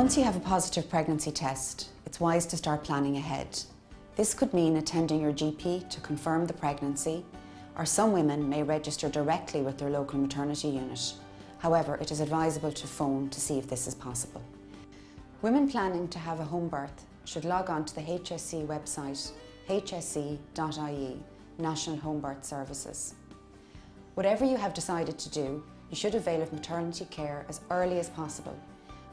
Once you have a positive pregnancy test, it's wise to start planning ahead. This could mean attending your GP to confirm the pregnancy, or some women may register directly with their local maternity unit. However, it is advisable to phone to see if this is possible. Women planning to have a home birth should log on to the HSE website, hse.ie, National Home Birth Services. Whatever you have decided to do, you should avail of maternity care as early as possible,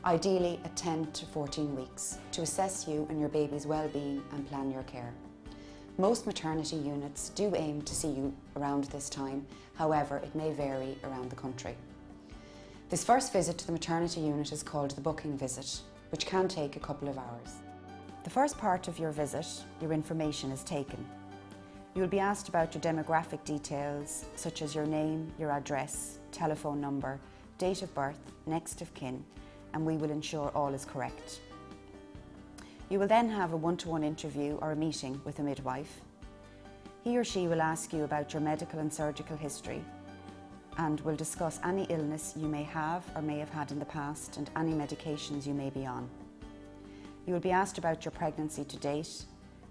ideally at 10 to 14 weeks, to assess you and your baby's well-being and plan your care. Most maternity units do aim to see you around this time, however it may vary around the country. This first visit to the maternity unit is called the booking visit, which can take a couple of hours. The first part of your visit, your information is taken. You will be asked about your demographic details, such as your name, your address, telephone number, date of birth, next of kin, and we will ensure all is correct. You will then have a one-to-one interview or a meeting with a midwife. He or she will ask you about your medical and surgical history and will discuss any illness you may have or may have had in the past and any medications you may be on. You will be asked about your pregnancy to date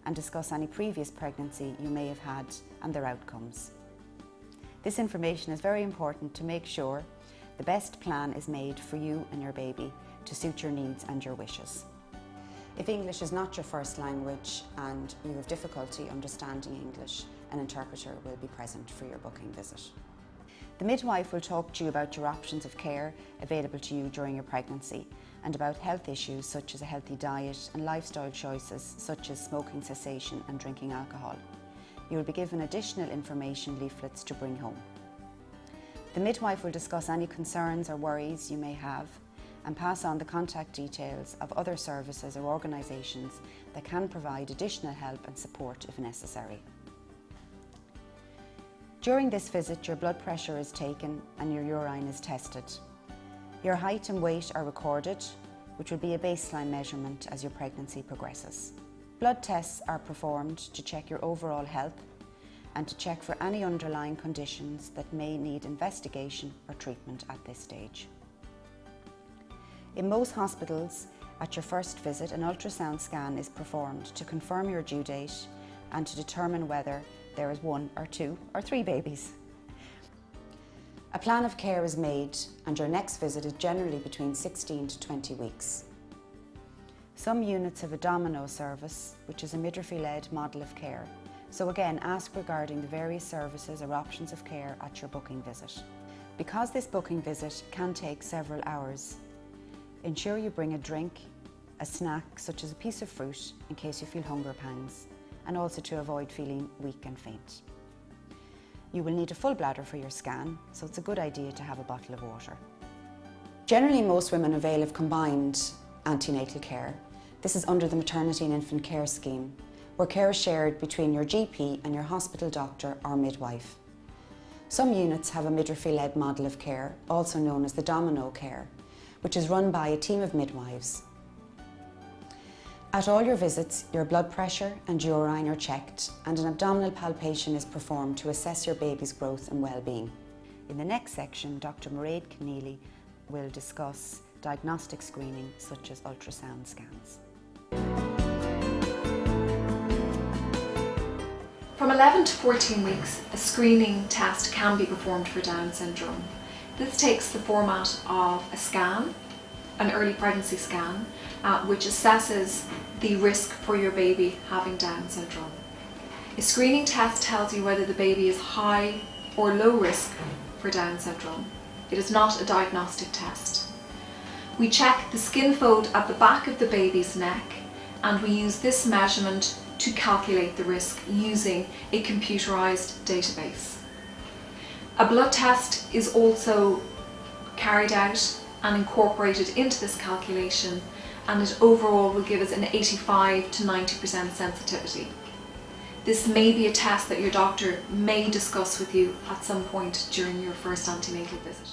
and discuss any previous pregnancy you may have had and their outcomes. This information is very important to make sure the best plan is made for you and your baby to suit your needs and your wishes. If English is not your first language and you have difficulty understanding English, an interpreter will be present for your booking visit. The midwife will talk to you about your options of care available to you during your pregnancy and about health issues such as a healthy diet and lifestyle choices such as smoking cessation and drinking alcohol. You will be given additional information leaflets to bring home. The midwife will discuss any concerns or worries you may have and pass on the contact details of other services or organisations that can provide additional help and support if necessary. During this visit, your blood pressure is taken and your urine is tested. Your height and weight are recorded, which will be a baseline measurement as your pregnancy progresses. Blood tests are performed to check your overall health and to check for any underlying conditions that may need investigation or treatment at this stage. In most hospitals, at your first visit, an ultrasound scan is performed to confirm your due date and to determine whether there is 1 or 2 or 3 babies. A plan of care is made and your next visit is generally between 16 to 20 weeks. Some units have a domino service, which is a midwifery-led model of care. So again, ask regarding the various services or options of care at your booking visit. Because this booking visit can take several hours, ensure you bring a drink, a snack such as a piece of fruit in case you feel hunger pangs, and also to avoid feeling weak and faint. You will need a full bladder for your scan, so it's a good idea to have a bottle of water. Generally, most women avail of combined antenatal care. This is under the Maternity and Infant Care Scheme, where care is shared between your GP and your hospital doctor or midwife. Some units have a midwifery-led model of care, also known as the domino care, which is run by a team of midwives. At all your visits, your blood pressure and urine are checked and an abdominal palpation is performed to assess your baby's growth and well-being. In the next section, Dr. Mairead Keneally will discuss diagnostic screening such as ultrasound scans. From 11 to 14 weeks, a screening test can be performed for Down syndrome. This takes the format of a scan, an early pregnancy scan, which assesses the risk for your baby having Down syndrome. A screening test tells you whether the baby is high or low risk for Down syndrome. It is not a diagnostic test. We check the skin fold at the back of the baby's neck and we use this measurement to calculate the risk using a computerized database. A blood test is also carried out and incorporated into this calculation, and it overall will give us an 85 to 90% sensitivity. This may be a test that your doctor may discuss with you at some point during your first antenatal visit.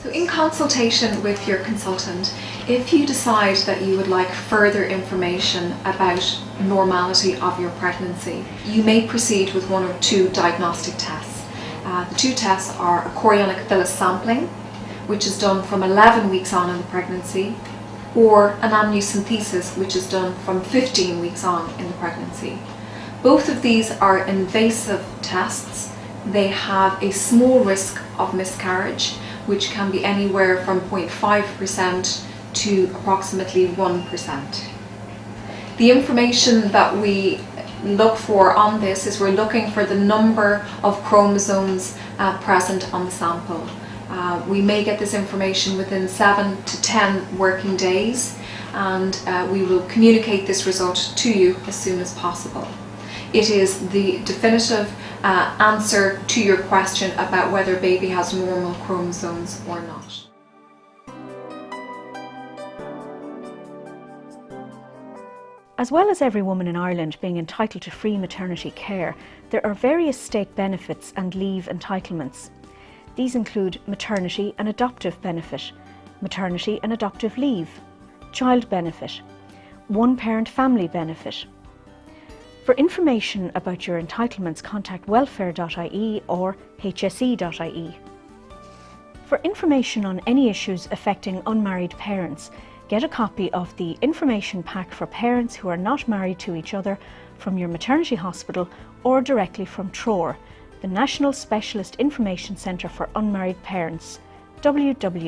So in consultation with your consultant, if you decide that you would like further information about normality of your pregnancy, you may proceed with 1 or 2 diagnostic tests. The 2 tests are a chorionic villus sampling which is done from 11 weeks on in the pregnancy, or an amniocentesis, which is done from 15 weeks on in the pregnancy. Both of these are invasive tests. They have a small risk of miscarriage, which can be anywhere from 0.5% to approximately 1%. The information that we look for on this is we're looking for the number of chromosomes present on the sample. We may get this information within 7 to 10 working days, and we will communicate this result to you as soon as possible. It is the definitive answer to your question about whether baby has normal chromosomes or not. As well as every woman in Ireland being entitled to free maternity care, there are various state benefits and leave entitlements. These include maternity and adoptive benefit, maternity and adoptive leave, child benefit, one-parent family benefit. For information about your entitlements, contact welfare.ie or hse.ie. For information on any issues affecting unmarried parents, get a copy of the information pack for parents who are not married to each other from your maternity hospital or directly from TROR, the National Specialist Information Centre for Unmarried Parents, www.tror.ie.